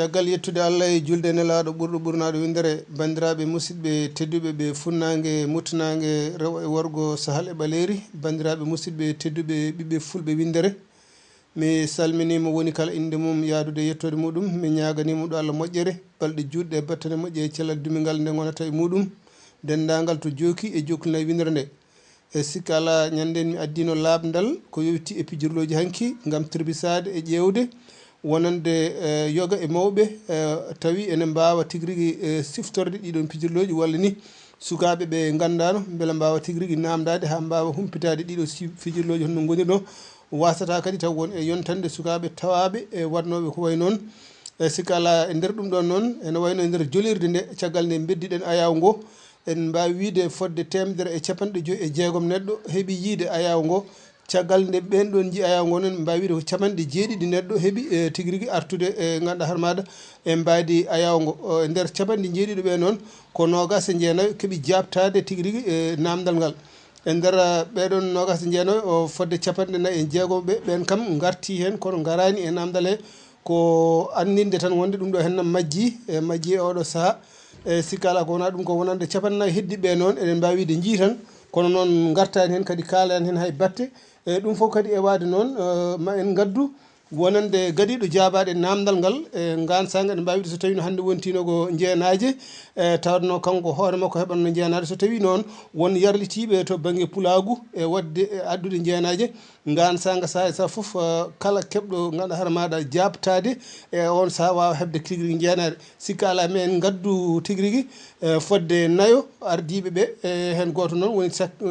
caggal yettude Allah e julde nelaɗo ɓurɗo ɓurnaɗo windere bandiraɓe musidɓe tedduɓe ɓe funnangue muttanangue rewo e worgo sahal e ɓaleri bandiraɓe musidɓe tedduɓe ɓiɓɓe fulɓe windere mi salminima woni kala inde mum yaadude yettode muɗum mi ñaganima ɗo Allah moƴƴere balɗe juɗɗe e battane moƴƴe e cellal dumigal nde gonata e muɗum dendagal to jooki e jokkilinayi windere nde e sikka ala ñanden mi addino labdal ko yowiti e pijirloji hanki gam tirbisade e ƴewde wonande yoga e mawɓe tawi ene mbawa tigui rigui siftorde ɗiɗon pijirloji walla ni sukaɓe ɓe gandano beele mbawa tigui rigui namdade ha mbawa humpitade ɗiɗo fijirloji honno gonirno wasata kadi taw won e yontande sukaɓe tawaɓe e watnoɓe ko way noon e sikka ala e nder ɗum ɗon noon ene wayno e nder jolirde nde caggal nde beddiɗen ayaw ngo en mbawi wiide fodde 156 neɗɗo heeɓi yiide ayaw ngo caggal nde ɓen ɗon jii ayaw ngo noon mbawi wiide ko 70 neɗɗo heeɓi tigui rigui artude e ganduɗa harmada e mbaydi ayaw ngo e nder 70 ɓe noon ko 29 keeɓi jabtade tigui rigui e namdal ngal e nder ɓeɗon 29 o fodde 46 ɓe ɓen kam garti hen kono garani e namdal he ko andinde tan wonde ɗum ɗo henna majji e majji e oɗo saaha e sikka ala ko wona ɗum ko wonande 40 heddiɓe noon eɗen mbawi wiide jii tan kono noon gartani hen kadi kalani hen hay batte e ɗum foof kadi e wade noon ma en gaddu wonande gaadiɗo jabade namdal ngal e gansaga eɗen mbawi wiide so tawi no hande wontino ko jeenaje e tawno kanko hoore makko heɓanno jeenade so tawi noon won yarlitiɓe to banggue pulagu e wadde addude jeenaje gansaga saaha e saaha foof kala kebɗo ganduɗa hoore maɗa jabtade e on saaha wawa hebde tigui rigui jeenade sikka ala men gaddu tigui rigui fodde naayo ardiɓeɓe e hen goto noon woni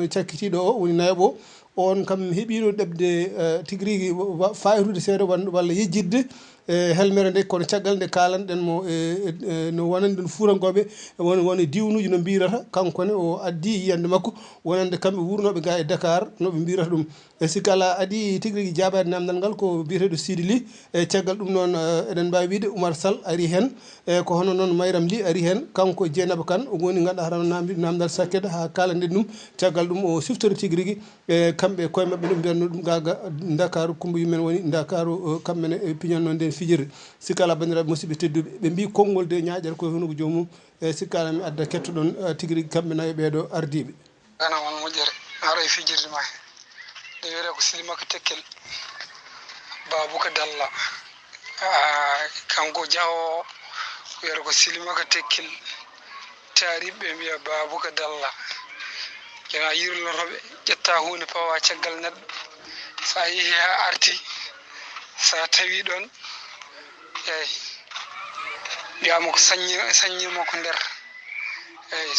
cakkitiɗo o woni nayoɓo on kam heeɓino ɗebde tigui rigui fayitude seeɗa walla yejjidde e helmere nde kono caggal nde kalanɗen mo no wonande no fuurankoɓe woni diwnuji no mbirata kankone o addi yiyande makko wonande kamɓe wurnoɓe ga e Dakar noɓe mbirata ɗum e sikka ala adi tigui rigui jabade namdal ngal ko biyeteɗo Sidy Ly e caggal ɗum noon eɗen mbawi wiide Oumar Sall ari hen e ko hono noon Mayram Ly ari hen kanko Dieynaba Kane o woni ganduɗa hoorema namdal Sakkede ha kalanɗen ɗum caggal ɗum o siftori tigui rigui e kamɓe koye mabɓe no mbiyatno ɗum gaga Dakaru Coumba yumen woni Dakaru kamɓene e piñanno nden fijirde sikka ala bandiraɓe musidɓe tedduɓe ɓe mbi konngol de ñaƴata koye hono ko jomum e sikka ala mi adda kettoɗon tigui rigui kamɓe naayo ɓeɗo ardiɓe ana won moƴƴere ara e fijirde ma nde wiyete ko Silimaka Tekkel Babouka Dalla kanko jawo wiyata ko Silimaka Tekkel taariɓe mbiya Babouka Dalla jona yirlotoɓe ƴetta hunde pawa caggal neɗɗo sa yeehi ha arti sa tawi ɗon eyyi mbiyama ko saññima ko nder eyyi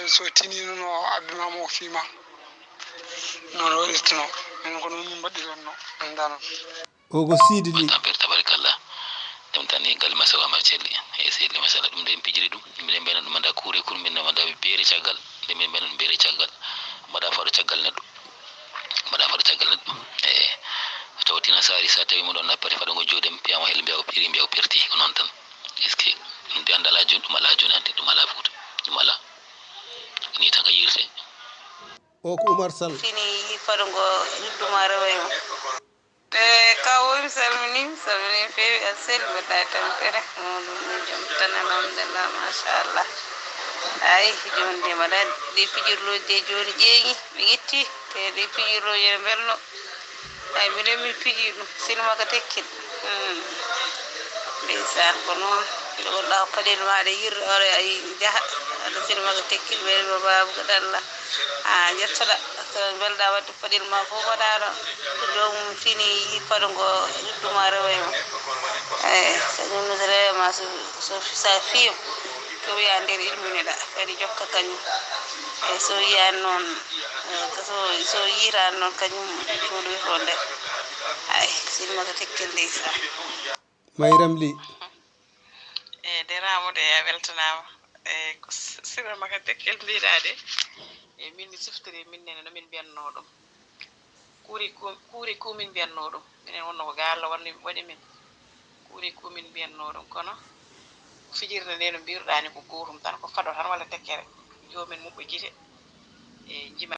so tininono abbimama o fiima noon waɗirtuno min ko noon min mbaɗiranno andano o ko Sidy Ly tabarakallah ɗum tan ni ngal masawama celli e sehli masala ɗum nde en pijiri ɗum mbiɗen mbiyana ɗum anda kuure kur min wanda beere caggal nde min mbiyana ɗum beere caggal mbaɗa faɗo caggal neɗɗo e tawtina sari sa tawi moɗon nappati faɗogo joodem piyama hel mbiya o piri mbiya o perti ko noon tan est ce que ɗum de anda ala joni ɗum ala joni hande ɗum ala fuuta ɗum ala ni tan ka yirte o ko Oumar Sall fini faɗogo judduma rewaymo e kawo mi salmini fewi a selli mbaɗɗa tampere moɗum joom tan alhamdulillah machallah ay joni de mbaɗa ɗe pijirloji de joni ƴeeŋi ɓe ƴetti te ɗe pijirloji ene belno ay minen min piji ɗum Silimaka Tekkel ndeysan ko noon jogoɗa hokkadel maɗa yirde ore ay jaaha aɗa Silimaka Tekkel ɓeɗo Babouka Dalla ƴettoɗa belɗa wadde paɗel ma fof waɗaɗo jomum fini faɗogo judduma rewaymo eyi so ɗum so rewema sa fiim ko wiya nder ilmineɗa kadi jokka kañum eyyi so yiyani noon so yitani noon kañum cuuɗo wi ko nder ay Silimaka Tekkel ndeysan Mayram Ly e deramude a weltanama e ko Silimaka Tekkel mbiɗade e min mi siftori minnene no min mbiyanno ɗum kuuri kumin mbiyanno ɗum minen wonno ko ga Allah waɗi min kuuri kumin mbiyanno ɗum kono fijirde nde no mbiruɗani ko gotum tan ko faɗo tan walla tekkere jomin muɓɓo guite e jima